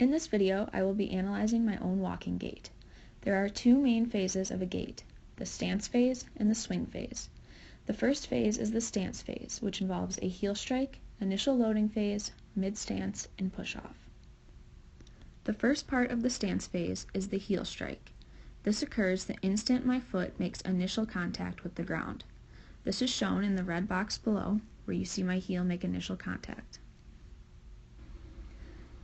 In this video, I will be analyzing my own walking gait. There are two main phases of a gait, the stance phase and the swing phase. The first phase is the stance phase, which involves a heel strike, initial loading phase, mid-stance, and push-off. The first part of the stance phase is the heel strike. This occurs the instant my foot makes initial contact with the ground. This is shown in the red box below, where you see my heel make initial contact.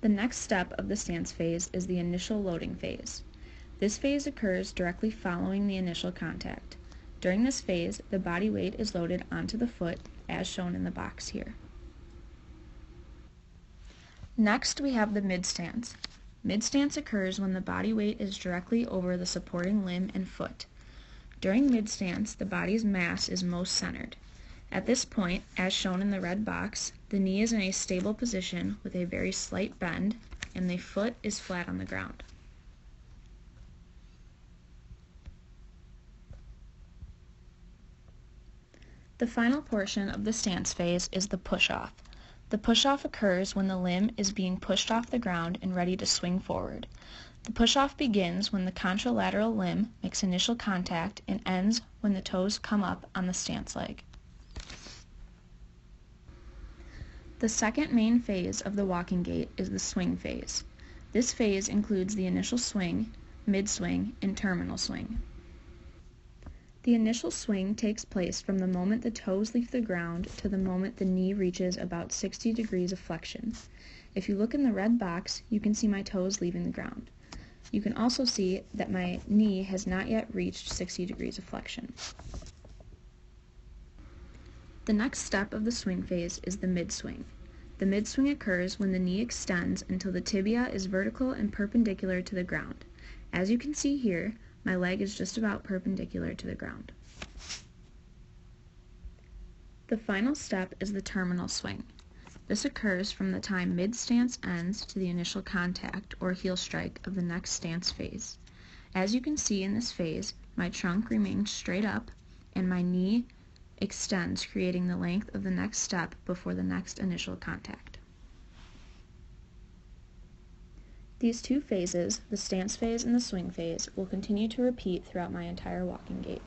The next step of the stance phase is the initial loading phase. This phase occurs directly following the initial contact. During this phase, the body weight is loaded onto the foot, as shown in the box here. Next, we have the mid-stance. Mid-stance occurs when the body weight is directly over the supporting limb and foot. During mid-stance, the body's mass is most centered. At this point, as shown in the red box, the knee is in a stable position with a very slight bend, and the foot is flat on the ground. The final portion of the stance phase is the push-off. The push-off occurs when the limb is being pushed off the ground and ready to swing forward. The push-off begins when the contralateral limb makes initial contact and ends when the toes come up on the stance leg. The second main phase of the walking gait is the swing phase. This phase includes the initial swing, mid-swing, and terminal swing. The initial swing takes place from the moment the toes leave the ground to the moment the knee reaches about 60 degrees of flexion. If you look in the red box, you can see my toes leaving the ground. You can also see that my knee has not yet reached 60 degrees of flexion. The next step of the swing phase is the mid-swing. The mid-swing occurs when the knee extends until the tibia is vertical and perpendicular to the ground. As you can see here, my leg is just about perpendicular to the ground. The final step is the terminal swing. This occurs from the time mid-stance ends to the initial contact or heel strike of the next stance phase. As you can see in this phase, my trunk remains straight up and my knee extends, creating the length of the next step before the next initial contact. These two phases, the stance phase and the swing phase, will continue to repeat throughout my entire walking gait.